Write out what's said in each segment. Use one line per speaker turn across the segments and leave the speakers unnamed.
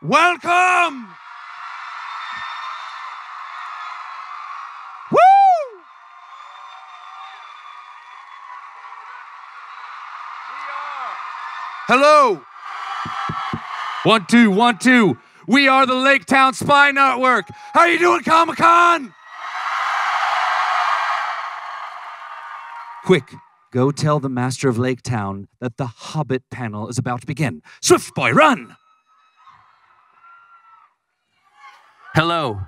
Welcome! Woo! Hello! 1, 2, 1, 2. We are the Lake Town Spy Network. How you doing, Comic-Con? Quick, go tell the master of Lake Town that the Hobbit panel is about to begin. Swift boy, run! Hello.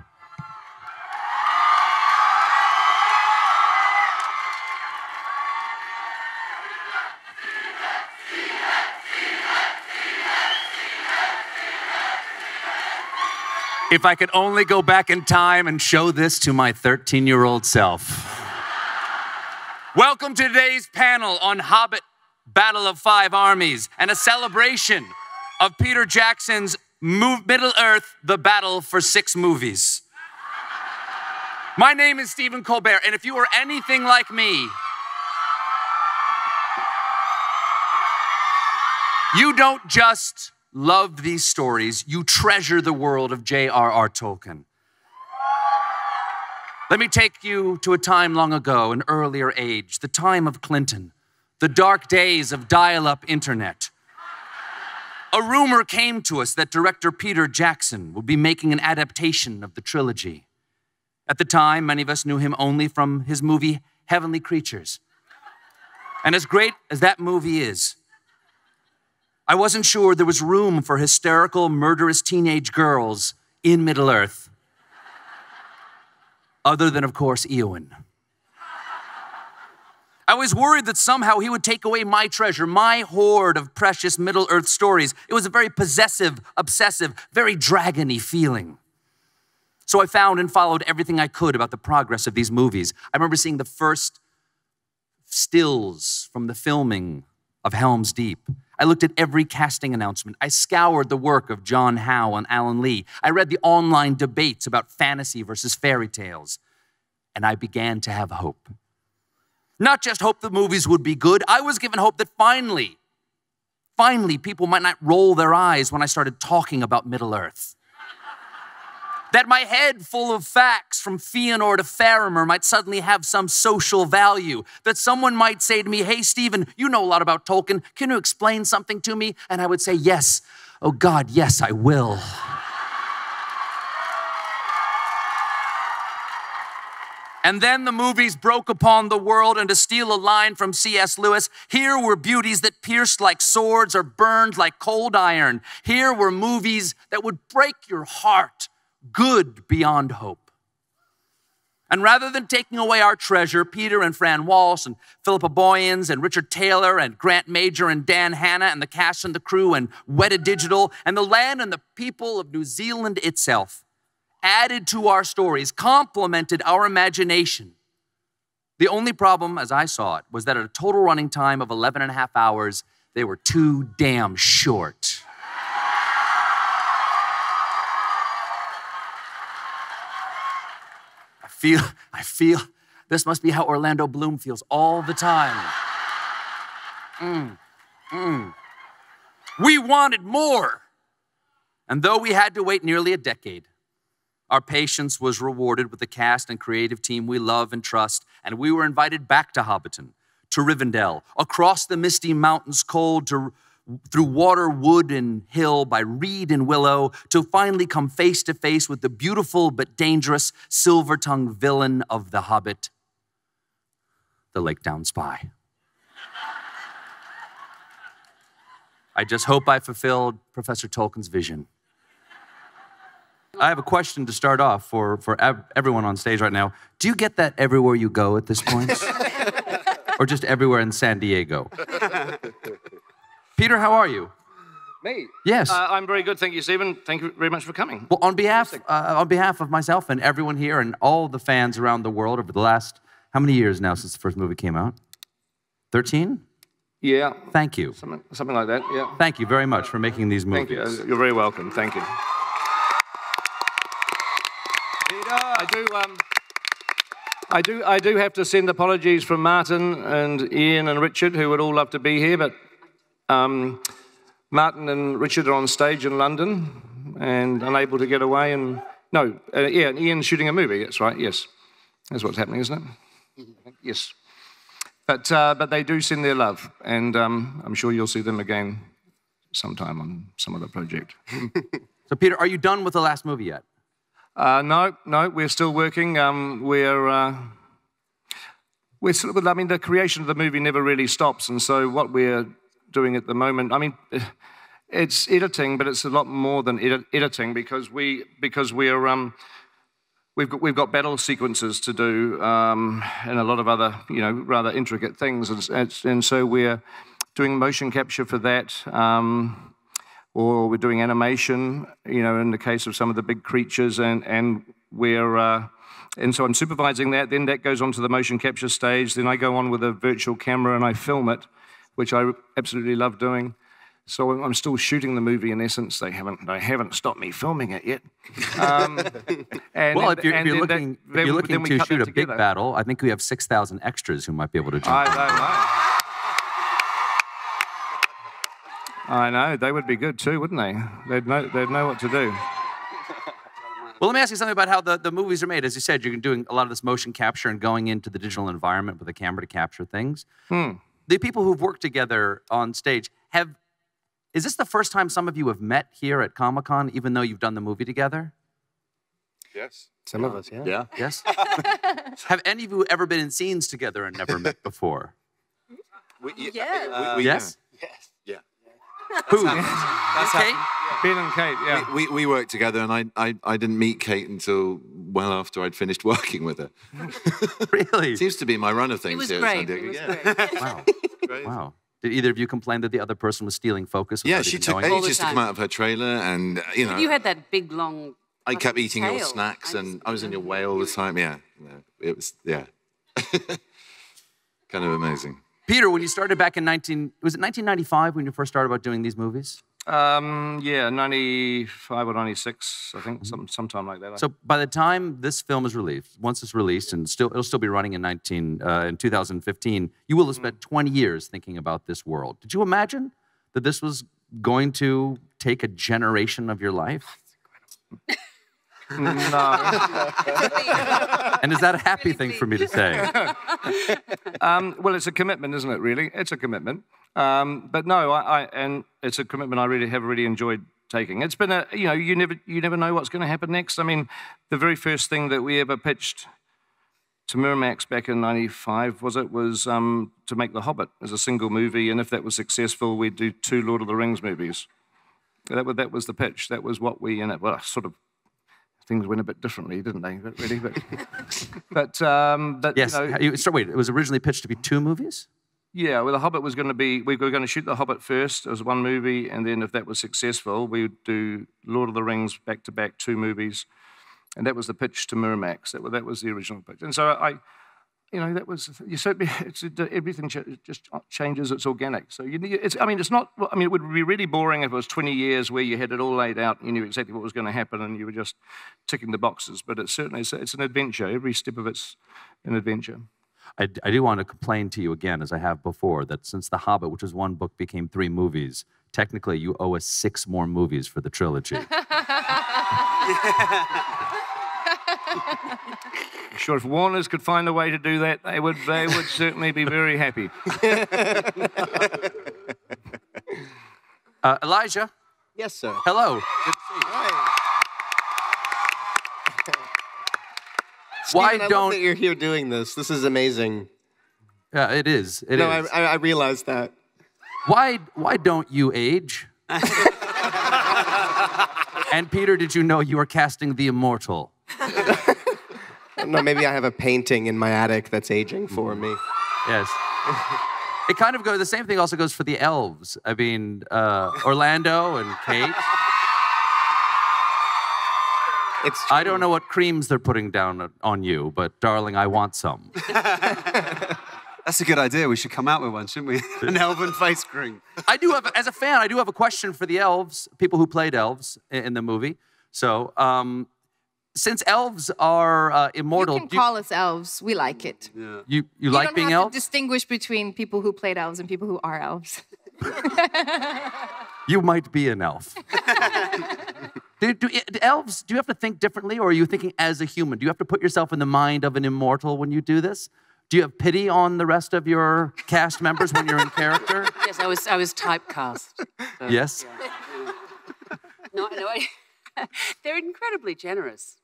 If I could only go back in time and show this to my 13-year-old self. Welcome to today's panel on Hobbit, Battle of Five Armies, and a celebration of Peter Jackson's Middle-earth, The Battle for 6 Movies. My name is Stephen Colbert, and if you are anything like me, you don't just love these stories, you treasure the world of J.R.R. Tolkien. Let me take you to a time long ago, an earlier age, the time of Clinton, the dark days of dial-up internet. A rumor came to us that director Peter Jackson would be making an adaptation of the trilogy. At the time, many of us knew him only from his movie Heavenly Creatures. And as great as that movie is, I wasn't sure there was room for hysterical, murderous teenage girls in Middle-earth. Other than, of course, Eowyn. I was worried that somehow he would take away my treasure, my hoard of precious Middle-earth stories. It was a very possessive, obsessive, very dragon-y feeling. So I found and followed everything I could about the progress of these movies. I remember seeing the first stills from the filming of Helm's Deep. I looked at every casting announcement. I scoured the work of John Howe and Alan Lee. I read the online debates about fantasy versus fairy tales. And I began to have hope. Not just hope the movies would be good. I was given hope that finally, people might not roll their eyes when I started talking about Middle-earth. That my head full of facts from Fëanor to Faramir might suddenly have some social value. That someone might say to me, hey, Stephen, you know a lot about Tolkien. Can you explain something to me? And I would say, yes. Oh, God, yes, I will. And then the movies broke upon the world, and to steal a line from C.S. Lewis, here were beauties that pierced like swords or burned like cold iron. Here were movies that would break your heart, good beyond hope. And rather than taking away our treasure, Peter and Fran Walsh and Philippa Boyens and Richard Taylor and Grant Major and Dan Hanna and the cast and the crew and Weta Digital and the land and the people of New Zealand itself added to our stories, complemented our imagination. The only problem, as I saw it, was that at a total running time of 11 and a half hours, they were too damn short. I feel this must be how Orlando Bloom feels all the time. We wanted more. And though we had to wait nearly a decade, our patience was rewarded with the cast and creative team we love and trust, and we were invited back to Hobbiton, to Rivendell, across the misty mountains cold, through water, wood, and hill, by reed and willow, to finally come face to face with the beautiful but dangerous silver-tongued villain of The Hobbit, the Lake Town Spy. I just hope I fulfilled Professor Tolkien's vision. I have a question to start off for everyone on stage right now. Do you get that everywhere you go at this point? Or just everywhere in San Diego? Peter, how are you?
Me?
Yes.
I'm very good, thank you, Stephen. Thank you very much for coming.
Well, on behalf of myself and everyone here and all the fans around the world over the last, how many years now since the first movie came out? 13?
Yeah.
Thank you.
Something like that, yeah.
Thank you very much for making these movies.
Thank you. You're very welcome. Thank you. I do have to send apologies from Martin and Ian and Richard, who would all love to be here, but Martin and Richard are on stage in London and unable to get away. And no, yeah, and Ian's shooting a movie. That's right. Yes, that's what's happening, isn't it? Yes. But they do send their love, and I'm sure you'll see them again sometime on some other project.
So, Peter, are you done with the last movie yet?
No, we're still working. We're sort of, I mean, the creation of the movie never really stops, and so what we're doing at the moment, I mean, it's editing, but it's a lot more than editing because we've got battle sequences to do and a lot of other, rather intricate things, and so we're doing motion capture for that, or we're doing animation, in the case of some of the big creatures, and so I'm supervising that. Then that goes on to the motion capture stage. Then I go on with a virtual camera and I film it, which I absolutely love doing. So I'm still shooting the movie in essence. They haven't stopped me filming it yet.
If you're looking to shoot a big battle, I think we have 6,000 extras who might be able to jump.
I know. They would be good too, wouldn't they? They'd know what to do.
Well, let me ask you something about how the movies are made. As you said, you're doing a lot of this motion capture and going into the digital environment with a camera to capture things. The people who've worked together on stage, is this the first time some of you have met here at Comic-Con, even though you've done the movie together?
Yes.
Some of us, yeah.
Yeah.
Yes? Have any of you ever been in scenes together and never met before?
Yes.
Yes?
Yes. Yeah.
Who?
That's
Cate?
Ben and Cate, yeah.
We worked together, and I didn't meet Cate until well after I'd finished working with her.
Really?
Seems to be my run of things
It was
here
great.
at San Diego.
It was great.
Wow.
Great.
Wow. Did either of you complain that the other person was stealing focus?
Yeah,
without
she
even
took
knowing?
ages to come out of her trailer, and
You had that big, long...
I kept eating your
tail.
snacks, and I was in your way all the time. Yeah, it was kind of amazing.
Peter, when you started back in 1995 when you first started about doing these movies?
Yeah, 95 or 96, I think, sometime like that.
So by the time this film is released, once it's released, and it'll still be running in 2015, you will have spent 20 years thinking about this world. Did you imagine that this was going to take a generation of your life?
No.
And is that a happy thing for me to say?
Well, it's a commitment, isn't it, really? It's a commitment. But no, and it's a commitment I have really enjoyed taking. It's been you never know what's going to happen next. I mean, the very first thing that we ever pitched to Miramax back in 95, was to make The Hobbit as a single movie, and if that was successful, we'd do 2 Lord of the Rings movies. That was the pitch. That was what we, sort of, things went a bit differently, didn't they? Really, but
yes. Wait, it was originally pitched to be 2 movies?
Yeah, well, The Hobbit was going to be, we were going to shoot The Hobbit first as 1 movie, and then if that was successful, we would do Lord of the Rings back-to-back 2 movies, and that was the pitch to Miramax. That was the original pitch. And so everything just changes. It's organic. So it would be really boring if it was 20 years where you had it all laid out and you knew exactly what was going to happen and you were just ticking the boxes. But it's an adventure. Every step of it's an adventure.
I do want to complain to you again, as I have before, that since The Hobbit, which was 1 book, became 3 movies, technically you owe us 6 more movies for the trilogy.
I'm sure if Warners could find a way to do that, they would certainly be very happy.
Elijah?
Yes, sir.
Hello.
Good to see you. Hi.
Why
Stephen, I
don't...
love that you're here doing this. This is amazing.
Yeah, it is. It is.
I realize that.
Why don't you age? And Peter, did you know you are casting the immortal?
No, maybe I have a painting in my attic that's aging for me.
Yes. It kind of goes, the same thing also goes for the elves. I mean, Orlando and Cate.
It's true.
I don't know what creams they're putting down on you, but darling, I want some.
That's a good idea. We should come out with one, shouldn't we? An elven face cream.
As a fan, I do have a question for the elves, people who played elves in the movie. So, since elves are immortal...
You can call us elves. We like it.
Yeah.
You like being elves?
You don't have to distinguish between people who played elves and people who are elves.
You might be an elf. Do elves, do you have to think differently, or are you thinking as a human? Do you have to put yourself in the mind of an immortal when you do this? Do you have pity on the rest of your cast members when you're in character?
Yes, I was typecast. So,
Yes?
Yeah. No, they're incredibly generous.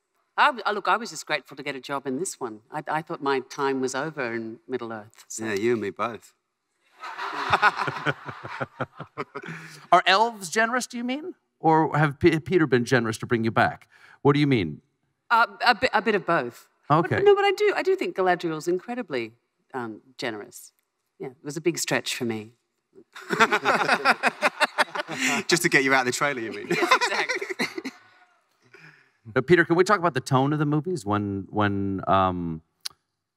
Look, I was just grateful to get a job in this one. I thought my time was over in Middle-earth. So.
Yeah, you and me both.
Are elves generous, do you mean? Or have Peter been generous to bring you back? What do you mean?
A bit of both.
Okay.
But I do think Galadriel's incredibly generous. Yeah, it was a big stretch for me.
Just to get you out of the trailer, you mean?
Yes, exactly.
Peter, can we talk about the tone of the movies? When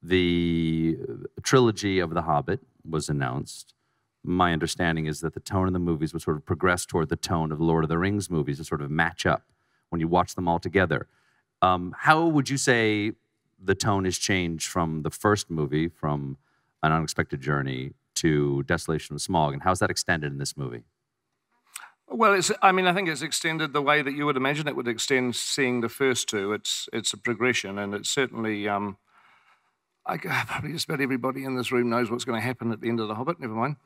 the trilogy of The Hobbit was announced, my understanding is that the tone of the movies would sort of progress toward the tone of the Lord of the Rings movies to sort of match up when you watch them all together. How would you say the tone has changed from the first movie, from An Unexpected Journey, to Desolation of Smaug, and how's that extended in this movie?
Well, I think it's extended the way that you would imagine it would extend seeing the first two. It's a progression, and it's certainly, probably just about everybody in this room knows what's going to happen at the end of The Hobbit, never mind.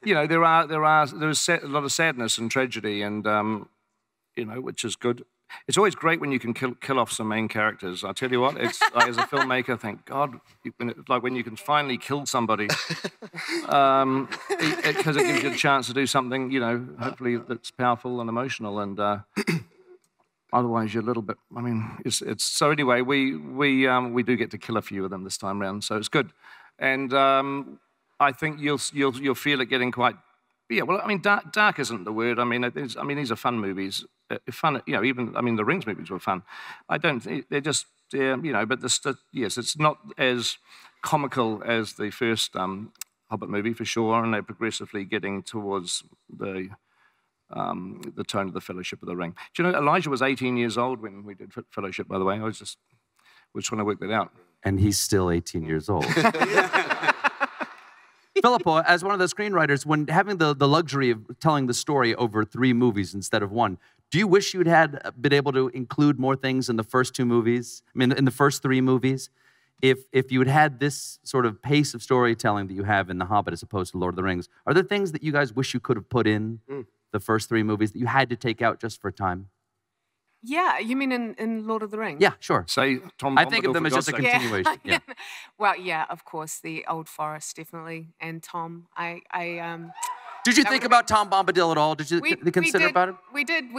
You know, there's a lot of sadness and tragedy, and, you know, which is good. It's always great when you can kill off some main characters. I tell you what, it's as a filmmaker, thank God, when you can finally kill somebody, because it gives you a chance to do something, you know, hopefully that's powerful and emotional. And otherwise, you're a little bit. I mean, it's so anyway. We do get to kill a few of them this time round, so it's good. And I think you'll feel it getting quite. Yeah, well, I mean, dark isn't the word. I mean, these are fun movies. Fun, you know. Even the Rings movies were fun. I don't think they're just, you know. But yes, it's not as comical as the first Hobbit movie for sure, and they're progressively getting towards the tone of the Fellowship of the Ring. Do you know Elijah was 18 years old when we did Fellowship? By the way, we're trying to work that out.
And he's still 18 years old. Philippa, as one of the screenwriters, when having the luxury of telling the story over 3 movies instead of 1, do you wish you'd been able to include more things in the first 2 movies? I mean, in the first 3 movies? If you had this sort of pace of storytelling that you have in The Hobbit as opposed to Lord of the Rings, are there things that you guys wish you could have put in the first 3 movies that you had to take out just for time?
Yeah, you mean in Lord of the Rings?
Yeah, sure.
Say Tom.
I think of them as just a continuation. Yeah.
Well, yeah, of course, the Old Forest, definitely, and Tom.
Did you think about Tom Bombadil at all? Did you consider about it?
We did.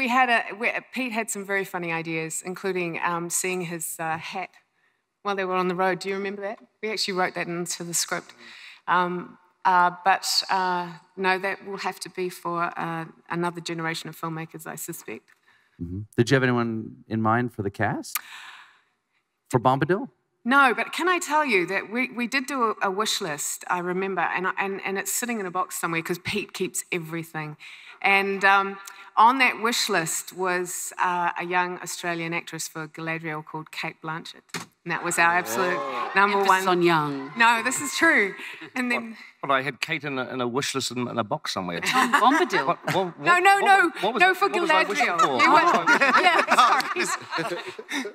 Pete had some very funny ideas, including seeing his hat while they were on the road. Do you remember that? We actually wrote that into the script. No, that will have to be for another generation of filmmakers, I suspect.
Mm-hmm. Did you have anyone in mind for the cast? For Bombadil?
No, but can I tell you that we did do a wish list, I remember, and it's sitting in a box somewhere because Pete keeps everything. And on that wish list was a young Australian actress for Galadriel called Cate Blanchet. And that was our absolute number one.
On young.
No, this is true. And then...
But I had Cate in a wish list in a box somewhere.
Tom Bombadil.
No, for Galadriel. Sorry.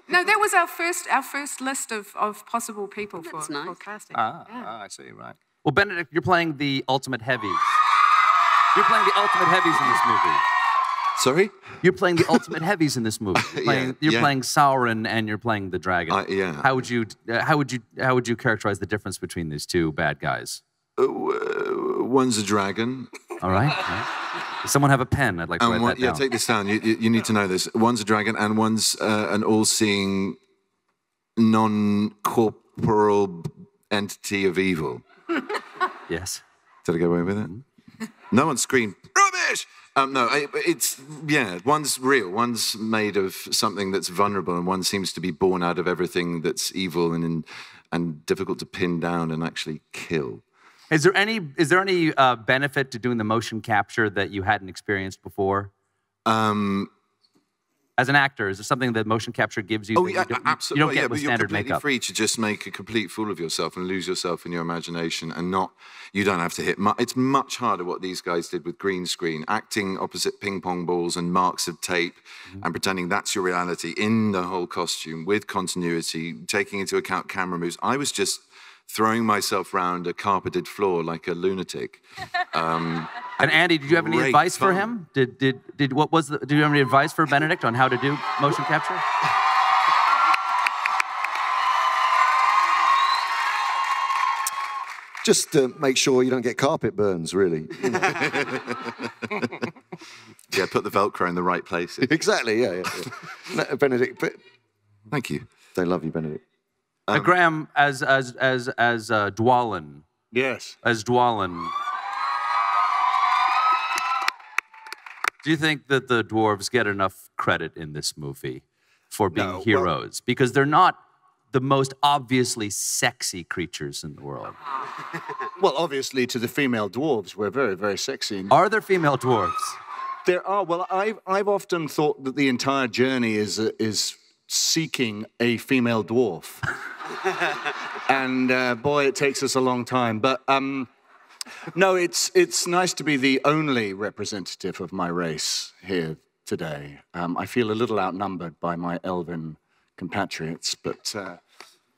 No, that was our first list of possible people for casting.
I see, right.
Well, Benedict, you're playing the ultimate heavies. You're playing the ultimate heavies in this movie.
Sorry?
You're playing the ultimate heavies in this movie. You're playing Sauron and you're playing the dragon.
Yeah.
How would you characterize the difference between these 2 bad guys?
One's a dragon.
All right. Does someone have a pen? I'd like to write that down.
Yeah, take this down. You need to know this. One's a dragon and one's an all-seeing, non-corporal entity of evil.
Yes.
Did I get away with it? No one screamed, rubbish! One's real. One's made of something that's vulnerable, and one seems to be born out of everything that's evil and difficult to pin down and actually kill.
Is there any benefit to doing the motion capture that you hadn't experienced before? As an actor, is there something that motion capture gives you?
Oh,
that
yeah,
you don't,
absolutely.
You don't get
Yeah,
with
but you're
standard
completely
makeup.
free to just make a complete fool of yourself and lose yourself in your imagination, and not. You don't have to hit. It's much harder what these guys did with green screen, acting opposite ping pong balls and marks of tape, and pretending that's your reality in the whole costume with continuity, taking into account camera moves. I was just throwing myself round a carpeted floor like a lunatic.
And Andy, did you have any
Great
advice for
fun.
him? Do you have any advice for Benedict on how to do motion capture?
Just make sure you don't get carpet burns, really.
Yeah, put the Velcro in the right places.
Exactly, yeah. No, Benedict, but
Thank you.
they love you, Benedict.
Graham, as Dwalin.
Yes.
As Dwalin. Do you think that the dwarves get enough credit in this movie for being heroes? Because they're not the most obviously sexy creatures in the world.
Well, obviously, to the female dwarves, we're very, very sexy.
Are there female dwarves?
There are. Well, I've often thought that the entire journey is seeking a female dwarf. And boy, it takes us a long time. But no, it's nice to be the only representative of my race here today. I feel a little outnumbered by my elven compatriots, but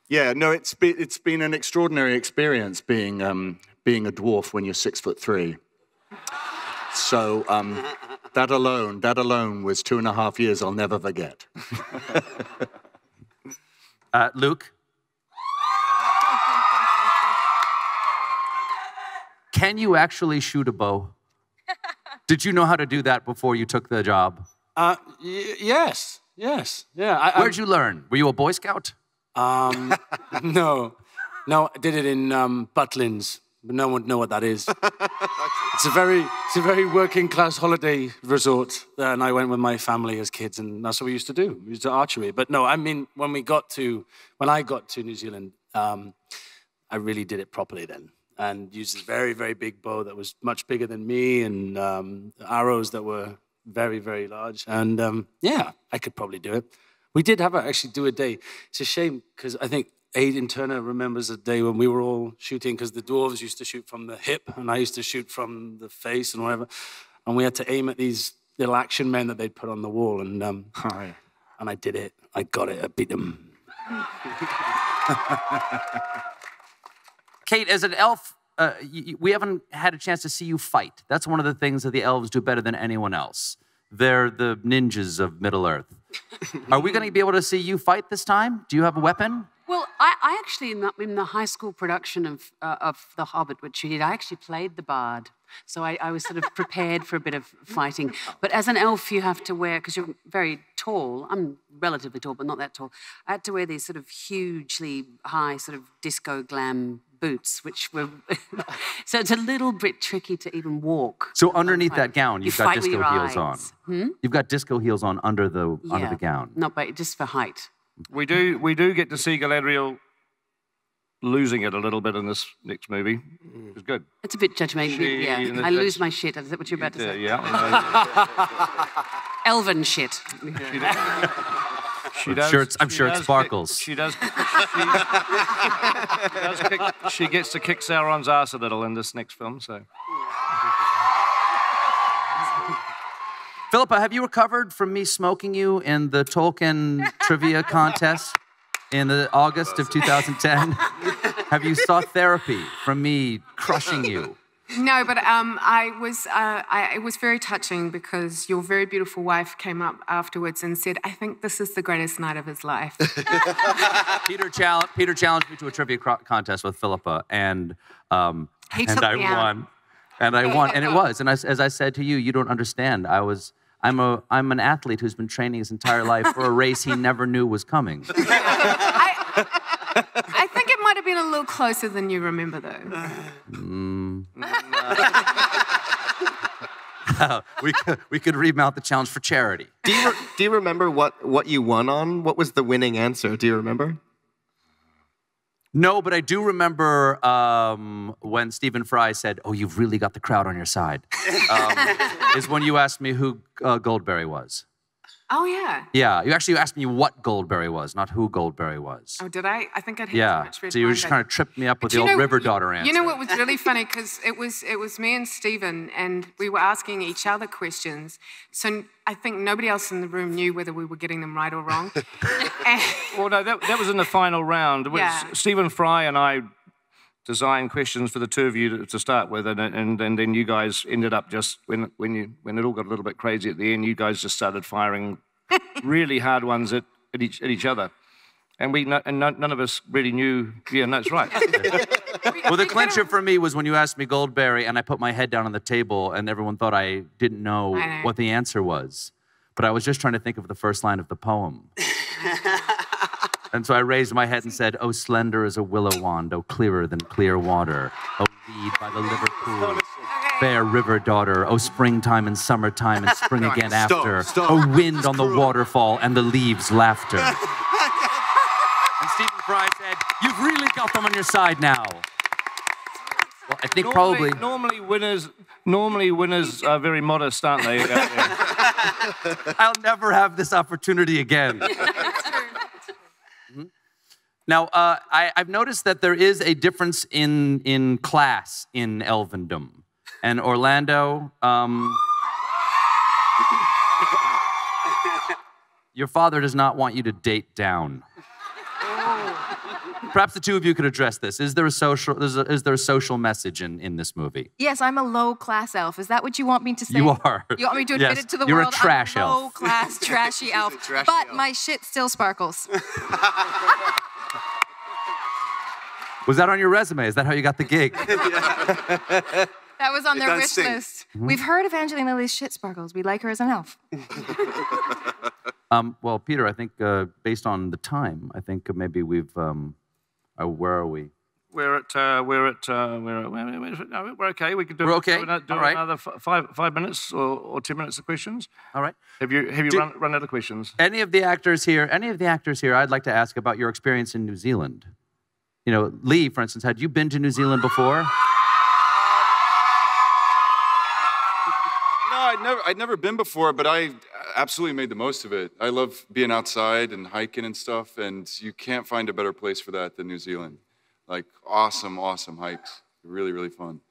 yeah, no, it's been an extraordinary experience being a dwarf when you're 6'3". So that alone was 2.5 years I'll never forget.
Luke? Can you actually shoot a bow? Did you know how to do that before you took the job?
Yes. Yeah.
Where'd you learn? Were you a Boy Scout?
No, I did it in Butlins, but no one would know what that is. It's a very working class holiday resort, and I went with my family as kids, and that's what we used to do. We used to archery. But no, I mean when I got to New Zealand, I really did it properly then, and used this very, very big bow that was much bigger than me, and arrows that were very, very large. And yeah, I could probably do it. We did actually do a day. It's a shame because I think Aidan Turner remembers a day when we were all shooting, because the dwarves used to shoot from the hip and I used to shoot from the face and whatever. And we had to aim at these little action men that they'd put on the wall. And I did it. I got it. I beat them.
Cate, as an elf, we haven't had a chance to see you fight. That's one of the things that the elves do better than anyone else. They're the ninjas of Middle-earth. Are we going to be able to see you fight this time? Do you have a weapon?
Well, I actually, in the high school production of The Hobbit, which you did, I actually played the bard. So I was sort of prepared for a bit of fighting. But as an elf, you have to wear, because you're very tall, I'm relatively tall, but not that tall, I had to wear these sort of hugely high sort of disco glam boots, which were... So it's a little bit tricky to even walk.
So underneath that gown, you've got disco heels on.
Hmm?
You've got disco heels on under the gown.
Not by, just for height.
We do get to see Galadriel losing it a little bit in this next movie. It was good.
It's a bit judgmental, yeah. I lose my shit. Is that what you're about to say?
Yeah.
Elven shit.
I'm sure it sparkles.
She gets to kick Sauron's ass a little in this next film, so.
Philippa, have you recovered from me smoking you in the Tolkien trivia contest in the August of 2010? Have you sought therapy from me crushing you?
No, but it was very touching because your very beautiful wife came up afterwards and said, I think this is the greatest night of his life.
Peter challenged me to a trivia contest with Philippa, and I won. And I won, and it was. And as I said to you, you don't understand. I'm an athlete who's been training his entire life for a race he never knew was coming.
I think it might have been a little closer than you remember, though.
We could remount the challenge for charity.
Do you remember what you won on? What was the winning answer? Do you remember?
No, but I do remember when Stephen Fry said, "Oh, you've really got the crowd on your side." Is when you asked me who Goldberry was.
Oh, yeah.
Yeah, you asked me what Goldberry was, not who Goldberry was.
Oh, did I? I think I'd had too much red
so you
wine,
just
but-
kind of tripped me up with
But
the
you
old
know-
River Daughter answer.
You know what was really funny? Because it was me and Stephen, and we were asking each other questions. So I think nobody else in the room knew whether we were getting them right or wrong.
Well, no, that was in the final round. It was
Yeah.
Stephen Fry and I designed questions for the two of you to start with, and then you guys ended up just when it all got a little bit crazy at the end, you guys just started firing really hard ones at each other, and none of us really knew. Yeah, no, that's right.
Well, the clincher for me was when you asked me Goldberry, and I put my head down on the table, and everyone thought I didn't know what the answer was, but I was just trying to think of the first line of the poem. And so I raised my head and said, "Oh, slender as a willow wand, oh, clearer than clear water, oh, reed by the Liverpool, fair river daughter, oh, springtime and summertime and spring again after, oh, wind on the waterfall and the leaves' laughter." And Stephen Fry said, "You've really got them on your side now." Well, I think
Normally winners are very modest, aren't they?
I'll never have this opportunity again. Now, I've noticed that there is a difference in class in Elvendom. And Orlando, your father does not want you to date down. Perhaps the two of you could address this. Is there a social message in this movie?
Yes, I'm a low-class elf. Is that what you want me to say?
You are.
You want me to admit it to the
you're
world?
A trash
I'm a
elf.
low-class, trashy elf. But my shit still sparkles.
Was that on your resume? Is that how you got the gig?
That was on their wish list.
Mm-hmm.
We've heard Evangeline Lilly's shit sparkles. We like her as an elf.
Well, Peter, I think based on the time, I think maybe we've. Where are we?
We're okay. We could do.
We're okay?
Do
All right.
another 5 minutes or 10 minutes of questions.
All right.
Have you run out of questions?
Any of the actors here? I'd like to ask about your experience in New Zealand. You know, Lee, for instance, had you been to New Zealand before?
No, I'd never been before, but I absolutely made the most of it. I love being outside and hiking and stuff, and you can't find a better place for that than New Zealand. Like awesome hikes, really, really fun.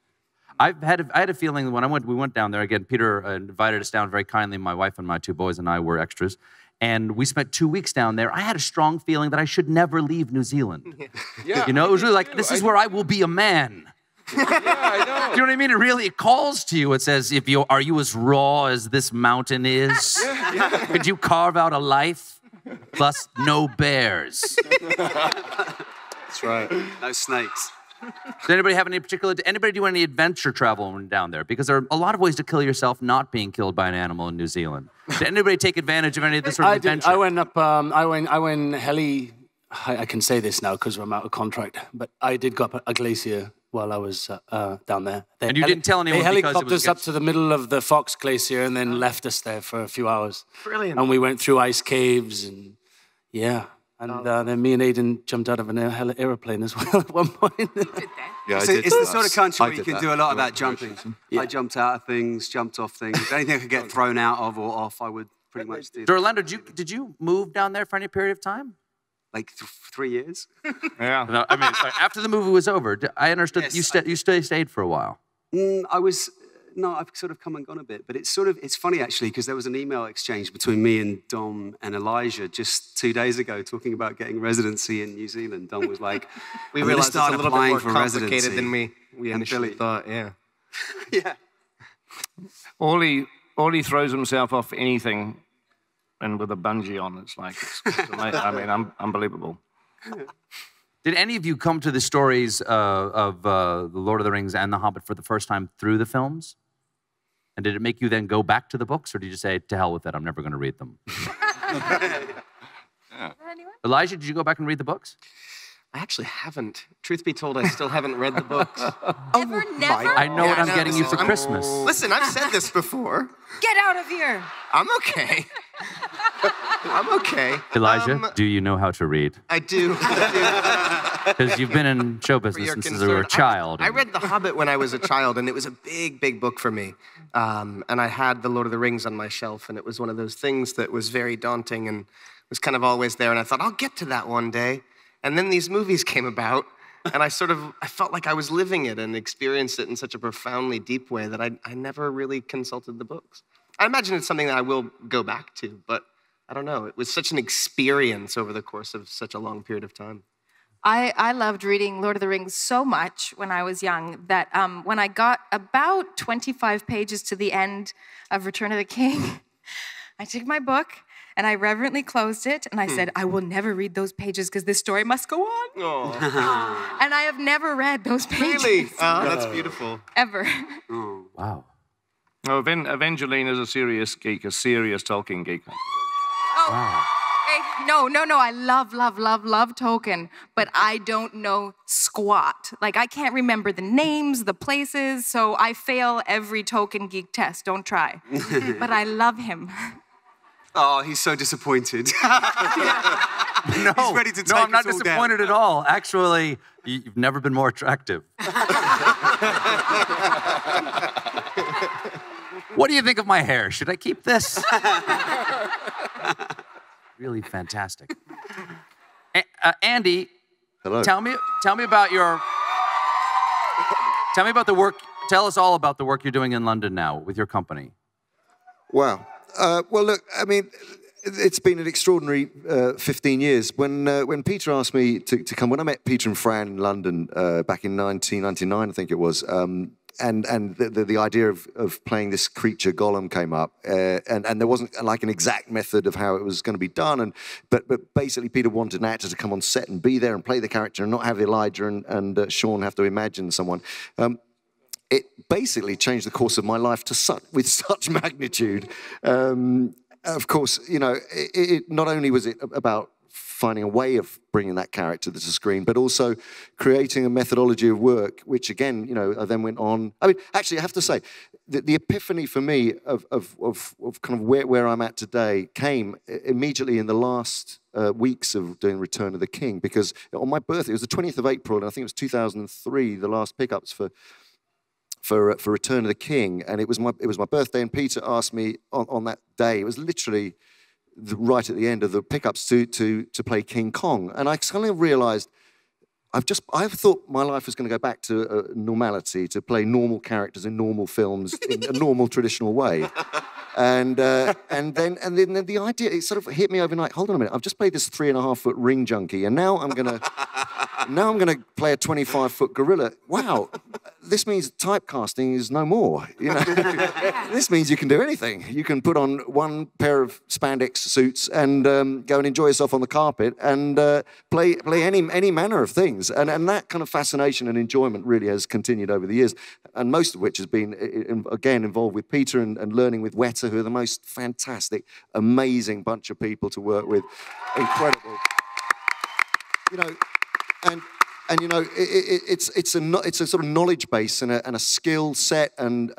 I had a feeling when we went down there again. Peter invited us down very kindly. My wife and my two boys and I were extras, and we spent 2 weeks down there. I had a strong feeling that I should never leave New Zealand.
Yeah,
you know, it was really like, this is where I will be a man.
Yeah, I know.
Do you know what I mean? It calls to you. It says, are you as raw as this mountain is?
Yeah.
Could you carve out a life? Plus, no bears.
That's right. No snakes.
Does anybody have anybody do any adventure travel when down there? Because there are a lot of ways to kill yourself not being killed by an animal in New Zealand. Did anybody take advantage of any of this sort of adventure?
I went up, I went heli, I can say this now because I'm out of contract, but I did go up a glacier while I was down there.
And you didn't tell anyone
They
because it
helicoptered
was
us up to the middle of the Fox Glacier and then left us there for a few hours.
Brilliant.
And we went through ice caves and, yeah. And then me and Aidan jumped out of an aeroplane as well at one point.
Yeah,
It's the sort of country where you can do a lot of that jumping. I jumped out of things, jumped off things. Anything I could get thrown out of or off, I would pretty much do.
Orlando, did you move down there for any period of time?
Like 3 years.
Yeah. No, I mean, sorry, after the movie was over, I understood that you stayed for a while.
I've sort of come and gone a bit, but it's funny actually because there was an email exchange between me and Dom and Elijah just 2 days ago talking about getting residency in New Zealand. Dom was like,
we realized it's a little bit more complicated than we initially thought. Yeah.
Yeah.
Orly throws himself off anything, and with a bungee on, it's amazing. Unbelievable.
Did any of you come to the stories of The Lord of the Rings and The Hobbit for the first time through the films? And did it make you then go back to the books, or did you say, to hell with it, I'm never going to read them?
Yeah.
Elijah, did you go back and read the books?
I actually haven't. Truth be told, I still haven't read the books.
Never?
I know what I'm getting you for Christmas.
Listen, I've said this before.
Get out of here.
I'm okay. I'm okay.
Elijah, do you know how to read?
I do.
Because you've been in show business since you were a child.
I read The Hobbit when I was a child, and it was a big, big book for me. And I had The Lord of the Rings on my shelf, and it was one of those things that was very daunting and was kind of always there. And I thought, I'll get to that one day. And then these movies came about, and I felt like I was living it and experienced it in such a profoundly deep way that I never really consulted the books. I imagine it's something that I will go back to, but I don't know. It was such an experience over the course of such a long period of time.
I loved reading Lord of the Rings so much when I was young that when I got about 25 pages to the end of Return of the King, I took my book and I reverently closed it and I said, I will never read those pages because this story must go on.
Oh.
And I have never read those pages.
Really? Oh, that's beautiful.
Ever.
Oh. Wow.
Oh, Evangeline is a serious geek, a serious Tolkien geek.
Oh.
Wow.
No, I love Tolkien, but I don't know squat. Like, I can't remember the names, the places, so I fail every Tolkien geek test. Don't try. But I love him.
Oh, he's so disappointed.
No,
he's ready to take
I'm not
us all
disappointed
down.
at all. Actually, you've never been more attractive. What do you think of my hair? Should I keep this? Really fantastic. Andy,
hello.
Tell me about the work. Tell us all about the work you're doing in London now with your company.
Wow. Well, look, I mean, it's been an extraordinary 15 years. When Peter asked me to come, when I met Peter and Fran in London back in 1999, I think it was, and the idea of playing this creature Gollum came up, and there wasn't like an exact method of how it was going to be done, but basically Peter wanted an actor to come on set and be there and play the character and not have Elijah and Sean have to imagine someone. It basically changed the course of my life with such magnitude. Of course, you know, not only was it about finding a way of bringing that character to the screen, but also creating a methodology of work, which again, you know, I then went on. I mean, actually, I have to say, the epiphany for me of kind of where I'm at today came immediately in the last weeks of doing Return of the King, because on my birthday, it was the 20th of April, and I think it was 2003, the last pickups for Return of the King, and it was my birthday, and Peter asked me on that day. It was literally right at the end of the pickups to play King Kong, and I suddenly realised I thought my life was going to go back to normality, to play normal characters in normal films in a normal traditional way, and then the idea, it sort of hit me overnight. Hold on a minute, I've just played this 3.5-foot ring junkie, and now I'm gonna play a 25-foot gorilla. Wow, this means typecasting is no more. You know, this means you can do anything. You can put on one pair of spandex suits and go and enjoy yourself on the carpet and play any manner of things. And that kind of fascination and enjoyment really has continued over the years, and most of which has been, again, involved with Peter and learning with Weta, who are the most fantastic, amazing bunch of people to work with. Incredible. You know, and you know, it's a sort of knowledge base and a skill set, and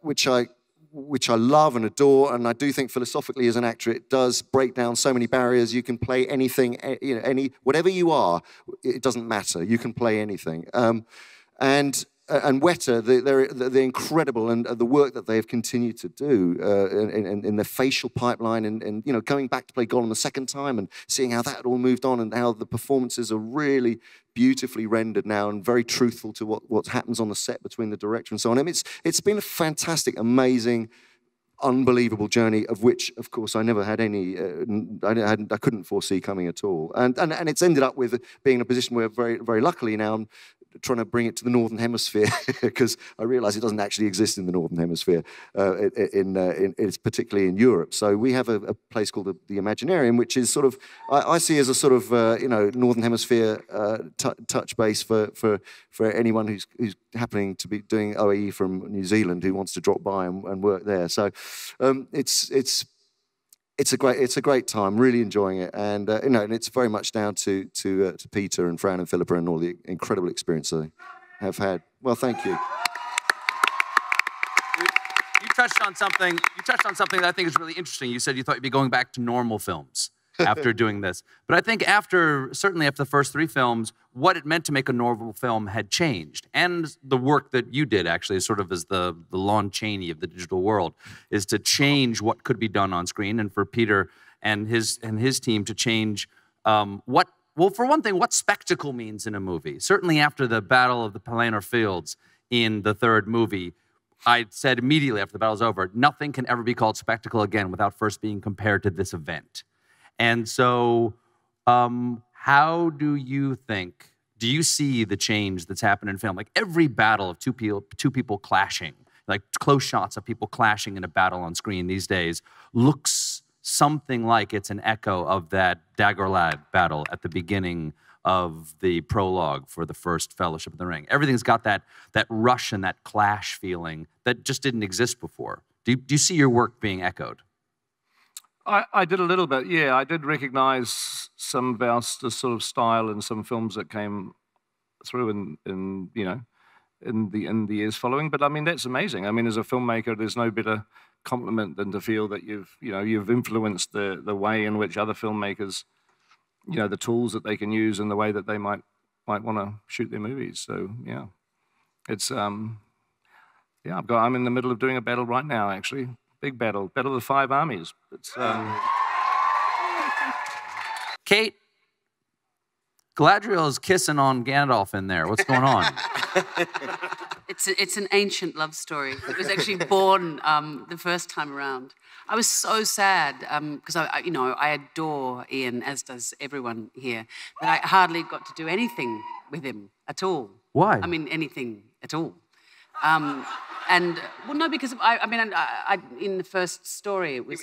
which I love and adore, and I do think philosophically as an actor it does break down so many barriers. You can play anything, you know, whatever you are, it doesn't matter. You can play anything. And Weta, they're incredible, and the work that they have continued to do in the facial pipeline, and you know, going back to play Gollum the second time and seeing how that all moved on, and how the performances are really beautifully rendered now and very truthful to what happens on the set between the director and so on. I mean, it's been a fantastic, amazing, unbelievable journey, of which, of course, I never had any. I couldn't foresee coming at all, and it's ended up with being in a position where very, very luckily now I'm trying to bring it to the Northern Hemisphere, because I realise it doesn't actually exist in the Northern Hemisphere, it's particularly in Europe. So we have a place called the Imaginarium, which is sort of, I see as a sort of, you know, Northern Hemisphere touch base for anyone who's happening to be doing OAE from New Zealand who wants to drop by and work there. So it's a great time, really enjoying it, and you know, and it's very much down to Peter and Fran and Philippa and all the incredible experience they have had. Well, thank you.
You touched on something that I think is really interesting. You said you thought you'd be going back to normal films after doing this. But I think certainly after the first 3 films, what it meant to make a normal film had changed. And the work that you did, actually, sort of as the Lon Chaney of the digital world, is to change what could be done on screen, and for Peter and his team to change well, for one thing, what spectacle means in a movie. Certainly after the Battle of the Palaner Fields in the 3rd movie, I said immediately after the battle's over, nothing can ever be called spectacle again without first being compared to this event. And so how do you see the change that's happened in film? Like every battle of two people clashing, like close shots of people clashing in a battle on screen these days looks something like it's an echo of that Dagorlad battle at the beginning of the prologue for the first Fellowship of the Ring. Everything's got that rush and that clash feeling that just didn't exist before. Do you see your work being echoed?
I did a little bit, yeah. I did recognize some of our sort of style in some films that came through in the years following. But I mean, that's amazing. I mean, as a filmmaker, there's no better compliment than to feel that you've influenced the way in which other filmmakers, the tools that they can use and the way that they might want to shoot their movies. So yeah, it's I'm in the middle of doing a battle right now, actually. Big battle of the 5 armies. It's
Cate, Galadriel is kissing on Gandalf in there. What's going on?
It's an ancient love story. It was actually born the first time around. I was so sad because I adore Ian, as does everyone here, that I hardly got to do anything with him at all.
Why?
I mean, anything at all. Because in the first story it was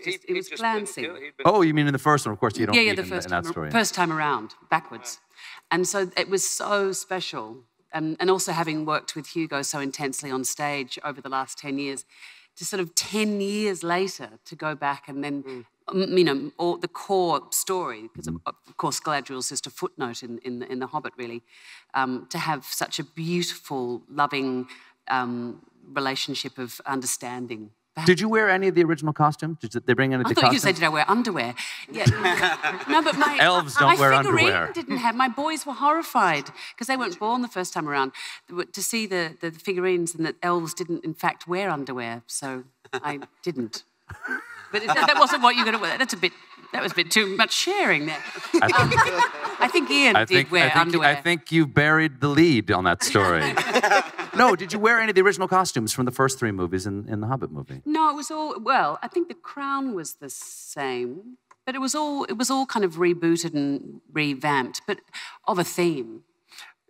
glancing.
Oh, you mean in the first one? Of course, you don't.
Yeah, the first time around, backwards, and so it was so special. And also having worked with Hugo so intensely on stage over the last 10 years, to sort of 10 years later to go back and then, all the core story, because of course Galadriel's just a footnote in The Hobbit, really, to have such a beautiful, loving relationship of understanding.
Did you wear any of the original costumes? Did they bring any of the costumes?
I thought you said, did I wear underwear? Yeah. No, but
elves don't wear underwear.
My figurine didn't have. My boys were horrified because they weren't born the first time around to see the figurines and that elves didn't, in fact, wear underwear. So I didn't. But that wasn't what you're going to wear. That was a bit too much sharing there. I think Ian did wear underwear.
I think you buried the lead on that story. No, did you wear any of the original costumes from the first 3 movies in the Hobbit movie?
No, it was all, well, I think the crown was the same, but it was all kind of rebooted and revamped, but of a theme.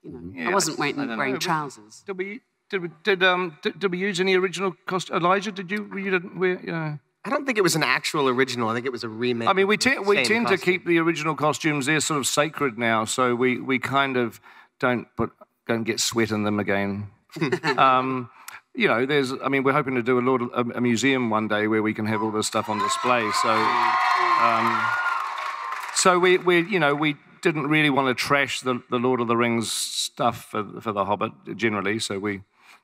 Yeah, I wasn't wearing trousers.
Did we use any original costumes? Elijah, you didn't wear?
I don't think it was an actual original. I think it was a remake.
I mean, we tend to keep the original costumes. They're sort of sacred now, so we kind of don't get sweat in them again. We're hoping to do a museum one day where we can have all this stuff on display. So we didn't really want to trash the Lord of the Rings stuff for the Hobbit generally. So we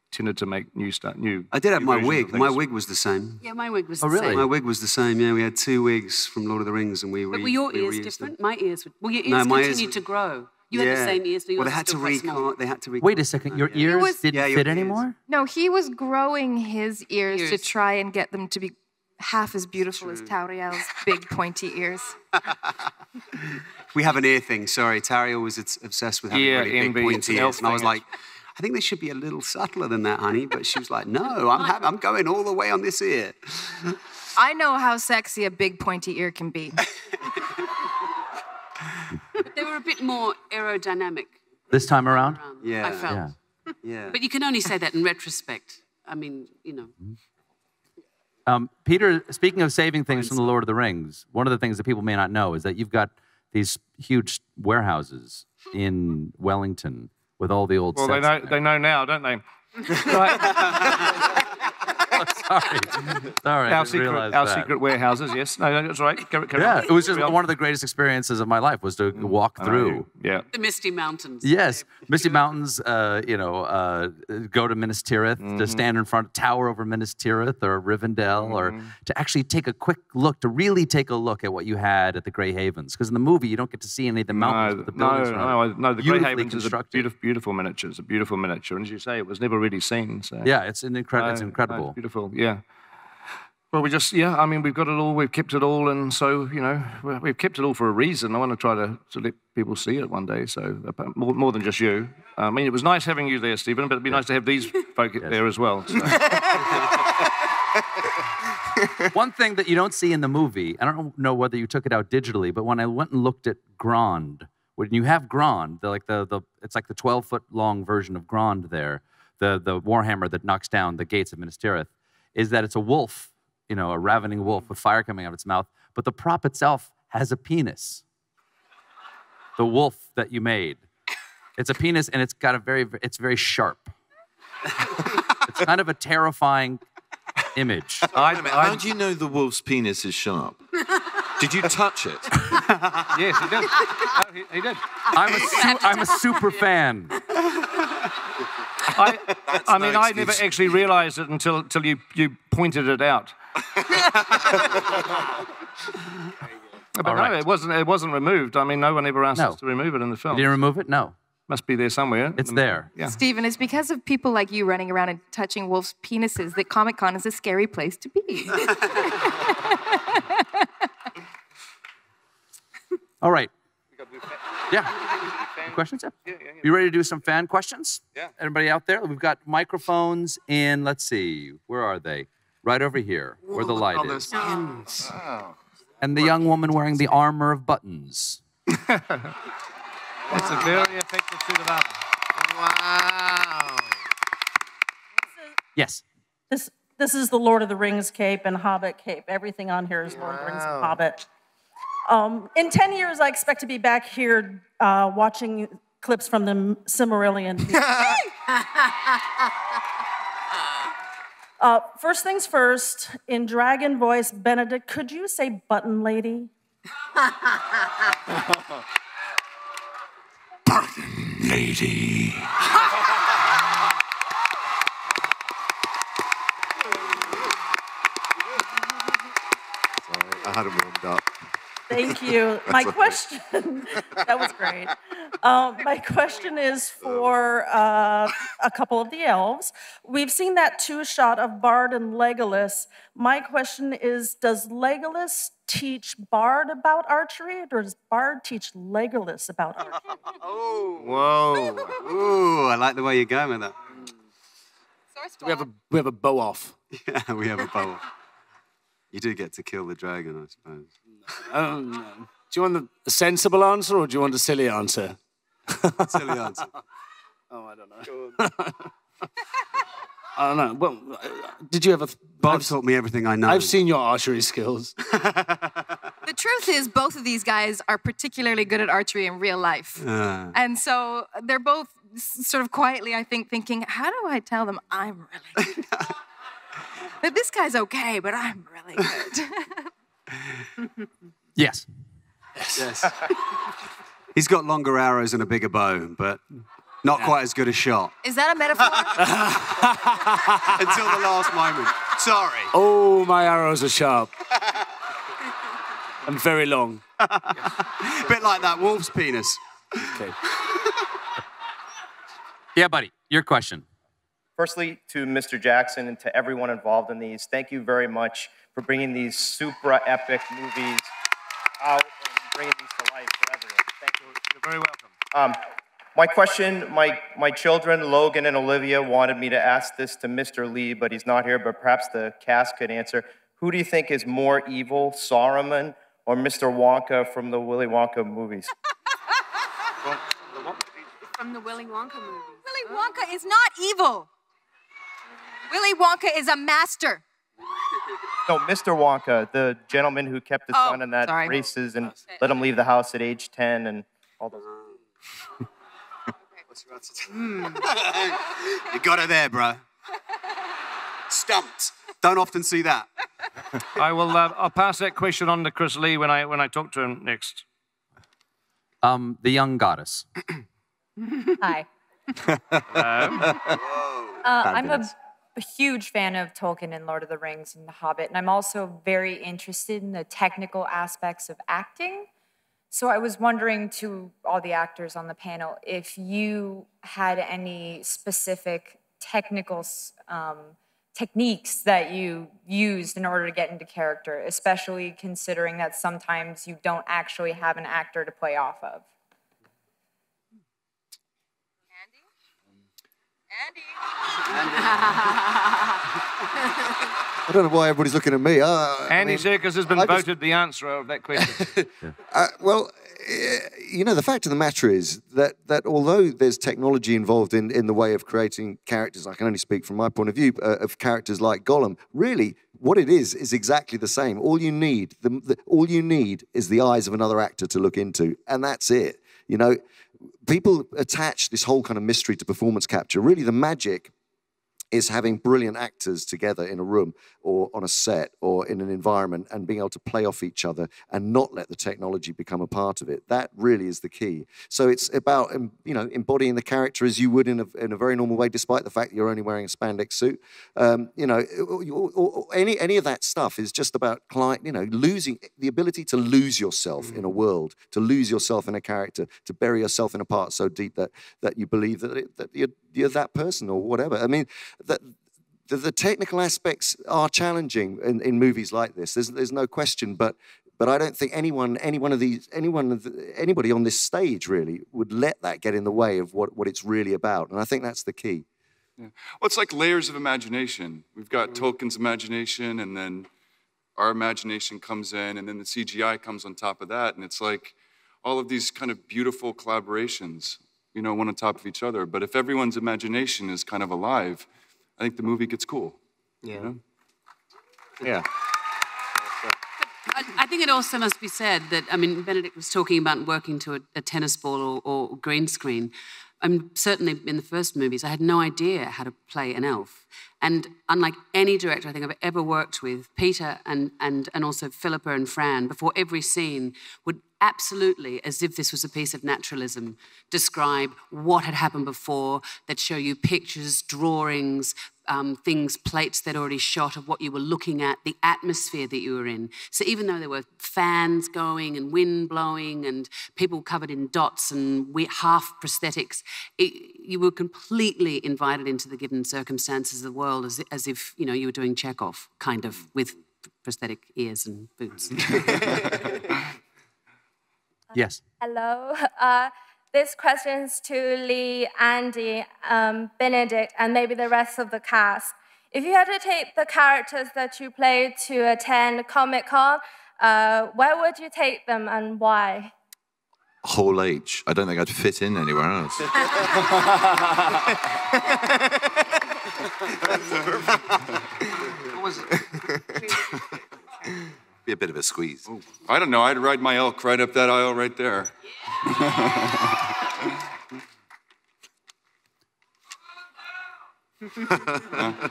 tended to make new stuff.
I did have my wig. My wig was the same.
Yeah, my wig was the same.
My wig was the same. Yeah, we had 2 wigs from Lord of the Rings, and
But were your ears different? My ears were. Well, your ears continued to grow. You had the same ears, but yours
they had to recast.
Wait a second, your ears didn't fit anymore?
No, he was growing his ears to try and get them to be half as beautiful as Tauriel's big pointy ears.
We have an ear thing. Sorry, Tauriel was obsessed with having really big pointy ears, and I was like, I think they should be a little subtler than that, honey. But she was like, no, I'm going all the way on this ear.
I know how sexy a big pointy ear can be.
But they were a bit more aerodynamic.
This time around?
Yeah.
I felt.
Yeah.
But you can only say that in retrospect. I mean,
Peter, speaking of saving things from the Lord of the Rings, one of the things that people may not know is that you've got these huge warehouses in Wellington with all the old sets.
Well, they know now, don't they? Right.
Sorry, I didn't realize that.
Secret warehouses, yes. No, that's right.
Yeah, it was just one of the greatest experiences of my life was to walk through.
Yeah.
The Misty Mountains.
Yes, Misty Mountains, go to Minas Tirith, to stand in front, tower over Minas Tirith or Rivendell, or to actually take a quick look, to really take a look at what you had at the Grey Havens. Because in the movie, you don't get to see any of the mountains, but the buildings
no, the Grey Havens is a beautiful miniature. It's a beautiful miniature. And as you say, it was never really seen. So.
Yeah, it's incredible.
It's beautiful, yeah. Well, we've got it all, we've kept it all, and so, we've kept it all for a reason. I want to try to let people see it one day, so more than just you. I mean, it was nice having you there, Stephen, but it'd be nice to have these folk there as well. So.
One thing that you don't see in the movie, I don't know whether you took it out digitally, but when I went and looked at Grond, when you have Grond, it's like the 12-foot long version of Grond there, the warhammer that knocks down the gates of Minas Tirith, is that it's a wolf, a ravening wolf with fire coming out of its mouth, but the prop itself has a penis. The wolf that you made. It's a penis, and it's very sharp. It's kind of a terrifying image.
How do you know the wolf's penis is sharp? Did you touch it?
Yes, he did. No, he did.
I'm a super fan.
I never actually realized it until you pointed it out. But no, it wasn't removed. I mean, no one ever asked us to remove it in the film.
You didn't remove it? No.
Must be there somewhere.
It's there.
Yeah.
Stephen, it's because of people like you running around and touching wolves' penises that Comic-Con is a scary place to be.
All right. Yeah. Questions? Yeah. You ready to do some fan questions?
Yeah.
Everybody out there? We've got microphones in, let's see, where are they? Right over here, where the light is.
Wow.
And the young woman wearing the armor of buttons.
It's a very effective suit of armor.
Wow.
Yes.
This is the Lord of the Rings cape and Hobbit cape. Everything on here is Lord of the Rings and Hobbit. In 10 years, I expect to be back here watching clips from the Silmarillion. First things first, in dragon voice, Benedict, could you say button lady?
Button lady.
Sorry, I had him warmed up.
Thank you. My question, that was great. My question is for a couple of the elves. We've seen that two-shot of Bard and Legolas. My question is, does Legolas teach Bard about archery, or does Bard teach Legolas about archery?
Oh. Whoa. Ooh, I like the way you're going with that.
We have a bow off.
Yeah, we have a bow off. You did get to kill the dragon, I suppose.
No. Do you want the sensible answer or do you want a silly answer?
Silly answer.
Oh, I don't know. I don't know. Well, did you ever...
Bob taught me everything I know.
I've seen your archery skills.
The truth is, both of these guys are particularly good at archery in real life. And so they're both sort of quietly, I think, thinking, how do I tell them I'm really good? That this guy's okay, but I'm really good.
Yes.
He's got longer arrows and a bigger bow, but not quite as good a shot.
Is that a metaphor?
Until the last moment. Sorry.
Oh, my arrows are sharp. And very long.
Bit like that wolf's penis.
Okay.
Yeah, buddy, your question.
Firstly, to Mr. Jackson and to everyone involved in these, thank you very much for bringing these super epic movies out and bringing these to life for everyone. Thank you.
You're very welcome.
My question, my children, Logan and Olivia, wanted me to ask this to Mr. Lee, but he's not here, but perhaps the cast could answer. Who do you think is more evil, Saruman or Mr. Wonka from the Willy Wonka movies?
From the Willy Wonka movie.
Willy Wonka is not evil. Willy Wonka is a master.
No, Mr. Wonka, the gentleman who kept his son in that races and let him leave the house at age 10 and all those.
What's your answer? You got it there, bro. Stumped. Don't often see that.
I will. I'll pass that question on to Chris Lee when I talk to him next.
The young goddess.
Hi. I'm a huge fan of Tolkien and Lord of the Rings and The Hobbit, and I'm also very interested in the technical aspects of acting. So I was wondering to all the actors on the panel if you had any specific technical techniques that you used in order to get into character, especially considering that sometimes you don't actually have an actor to play off of.
I don't know why everybody's looking at me.
Andy Serkis has been voted the answer of that question.
Well, you know, the fact of the matter is that although there's technology involved in the way of creating characters, I can only speak from my point of view, of characters like Gollum, really, what it is exactly the same. All you need, all you need is the eyes of another actor to look into, and that's it. You know, people attach this whole kind of mystery to performance capture. Really, the magic is having brilliant actors together in a room or on a set or in an environment and being able to play off each other and not let the technology become a part of it. That really is the key. So it's about, you know, embodying the character as you would in a very normal way, despite the fact that you're only wearing a spandex suit. You know, or any of that stuff is just about, you know, losing the ability to lose yourself in a world, to lose yourself in a character, to bury yourself in a part so deep that you believe that you're that person or whatever. I mean, the technical aspects are challenging in movies like this. There's no question, but I don't think anybody on this stage really would let that get in the way of what it's really about. And I think that's the key.
Yeah. Well, it's like layers of imagination. We've got Tolkien's imagination, and then our imagination comes in, and then the CGI comes on top of that, and it's like all of these kind of beautiful collaborations, you know, one on top of each other. But if everyone's imagination is kind of alive, I think the movie gets cool.
Yeah.
You know?
Yeah.
I think it also must be said that, I mean, Benedict was talking about working to a tennis ball or green screen. Certainly in the first movies, I had no idea how to play an elf. And unlike any director I think I've ever worked with, Peter and also Philippa and Fran, before every scene, would absolutely, as if this was a piece of naturalism, describe what had happened before, that show you pictures, drawings, things, plates they'd already shot of what you were looking at, the atmosphere that you were in. So even though there were fans going and wind blowing and people covered in dots and half prosthetics, you were completely invited into the given circumstances of the world as if, you know, you were doing Chekhov, kind of, with prosthetic ears and boots.
Yes.
Hello. This question's to Lee, Andy, Benedict, and maybe the rest of the cast. If you had to take the characters that you played to attend Comic-Con, where would you take them and why?
Hall H. I don't think I'd fit in anywhere else.
What was it?
Be a bit of a squeeze.
Oh, I don't know. I'd ride my elk right up that aisle right there.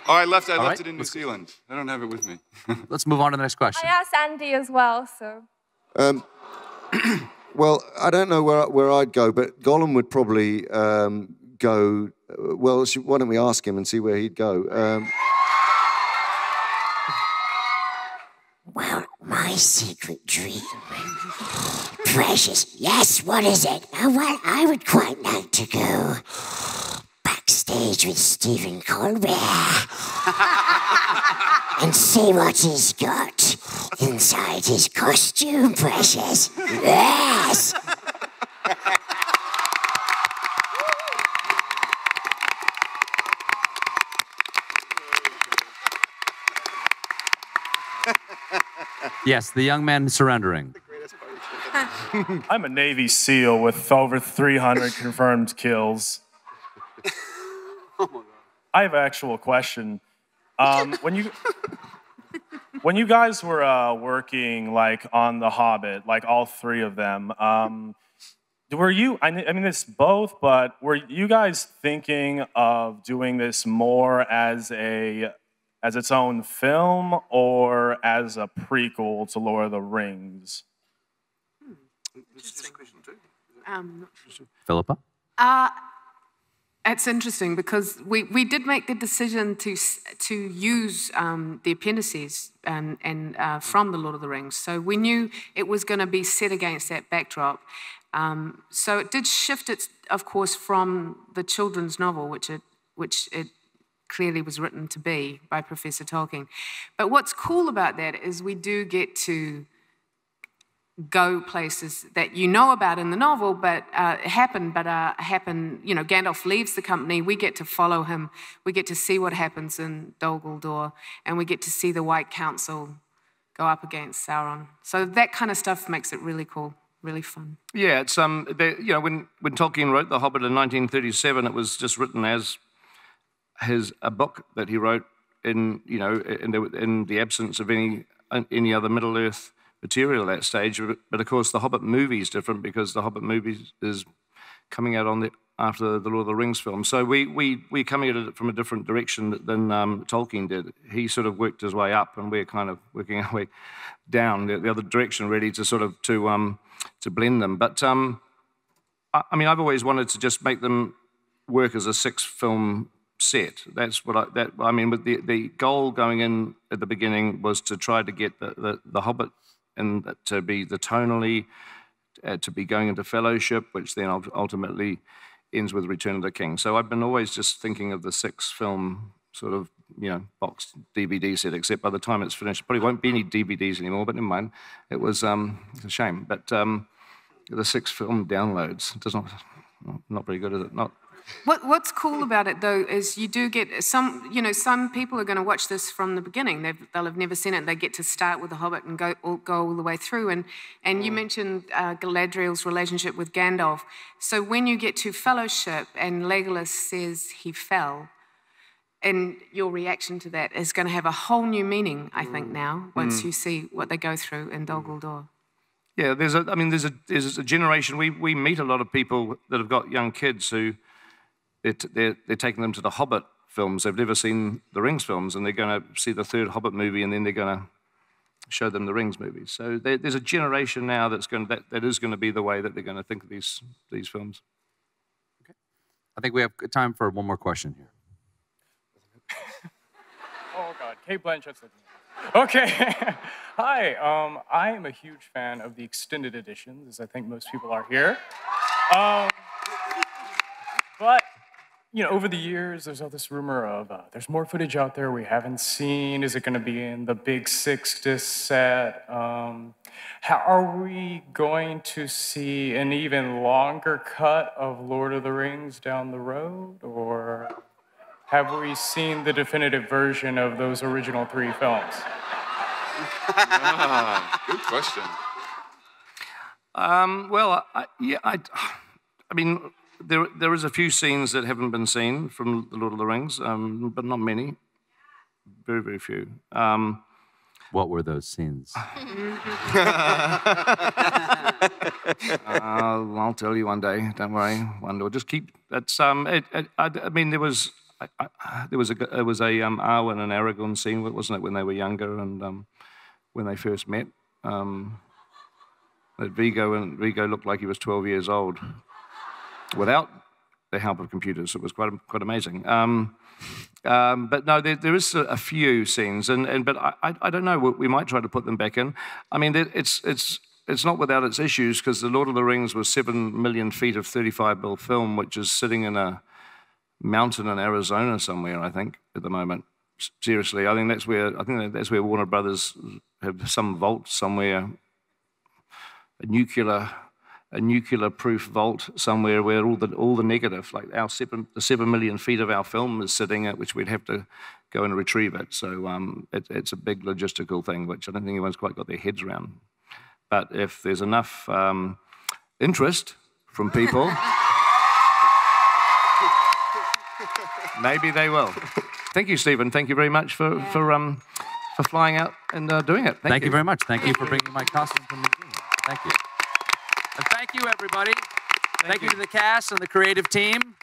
I left it in New Zealand. I don't have it with me.
Let's move on to the next question.
I asked Andy as well, so.
Well, I don't know where I'd go, but Gollum would probably go. Well, why don't we ask him and see where he'd go?
Well, my secret dream. Precious, yes, what is it? Well, I would quite like to go backstage with Stephen Colbert and see what he's got inside his costume, Precious. Yes!
Yes, the young man surrendering.
I'm a Navy SEAL with over 300 confirmed kills. I have an actual question. When you guys were working like on The Hobbit, like all three of them, were you? I mean, it's both, but were you guys thinking of doing this more as as its own film or as a prequel to Lord of the Rings?
Philippa?
It's interesting because we did make the decision to use the appendices and from the Lord of the Rings. So we knew it was going to be set against that backdrop. So it did shift it, of course, from the children's novel, which it clearly was written to be by Professor Tolkien. But what's cool about that is we do get to go places that you know about in the novel, but happen, you know, Gandalf leaves the company, we get to follow him, we get to see what happens in Dol Guldur, and we get to see the White Council go up against Sauron. So that kind of stuff makes it really cool, really fun.
Yeah, it's you know, when Tolkien wrote The Hobbit in 1937, it was just written as a book that he wrote in, you know, in the absence of any other Middle-earth material at that stage. But of course, the Hobbit movie is different because the Hobbit movie is coming out after the Lord of the Rings film. So we're coming at it from a different direction than Tolkien did. He sort of worked his way up, and we're kind of working our way down the other direction, really, to sort of to blend them. But I mean, I've always wanted to just make them work as a 6-film set. That's what I mean. With the goal going in at the beginning was to try to get the Hobbit and to be the tonally, to be going into Fellowship, which then ultimately ends with Return of the King. So I've been always just thinking of the 6-film sort of, you know, box DVD set, except by the time it's finished, probably won't be any DVDs anymore, but never mind. It was it's a shame. But the 6-film downloads, not very good, is it? Not.
What's cool about it, though, is you do get some people are going to watch this from the beginning. They'll have never seen it. They get to start with The Hobbit and go all the way through. And you mentioned Galadriel's relationship with Gandalf. So when you get to Fellowship and Legolas says he fell, and your reaction to that is going to have a whole new meaning, I think, now, once you see what they go through in Dol Guldur.
Yeah, there's a generation. We meet a lot of people that have got young kids who they're taking them to the Hobbit films. They've never seen the Rings films, and they're going to see the 3rd Hobbit movie, and then they're going to show them the Rings movies. So there's a generation now that is going to be the way that they're going to think of these films.
Okay. I think we have time for one more question here.
Oh God, Cate Blanchet's looking. Okay. Hi. I am a huge fan of the extended editions, as I think most people are here. But you know, over the years, there's all this rumor of there's more footage out there we haven't seen. Is it going to be in the big 6-disc set? How are we going to see an even longer cut of Lord of the Rings down the road? Or have we seen the definitive version of those original 3 films?
Good question.
Well, I mean, there is a few scenes that haven't been seen from The Lord of the Rings, but not many. Very, very few.
What were those scenes?
I'll tell you one day. Don't worry. One day. Just keep. That's. I mean, there was a Arwen and Aragorn scene, wasn't it, when they were younger and when they first met. That Vigo looked like he was 12 years old, without the help of computers. It was quite amazing. But no, there is a few scenes, but I don't know. We might try to put them back in. I mean, it's not without its issues, because The Lord of the Rings was 7 million feet of 35mm film, which is sitting in a mountain in Arizona somewhere, I think, at the moment. Seriously, I think that's where Warner Brothers have some vault somewhere, a nuclear-proof vault somewhere where all the negative, like the 7 million feet of our film is sitting at, which we'd have to go and retrieve it. So it's a big logistical thing, which I don't think anyone's quite got their heads around. But if there's enough interest from people, maybe they will. Thank you, Stephen. Thank you very much for flying out and doing it.
Thank you very much. Thank you for bringing my costume from New Zealand. Thank you. And thank you, everybody. Thank you to the cast and the creative team.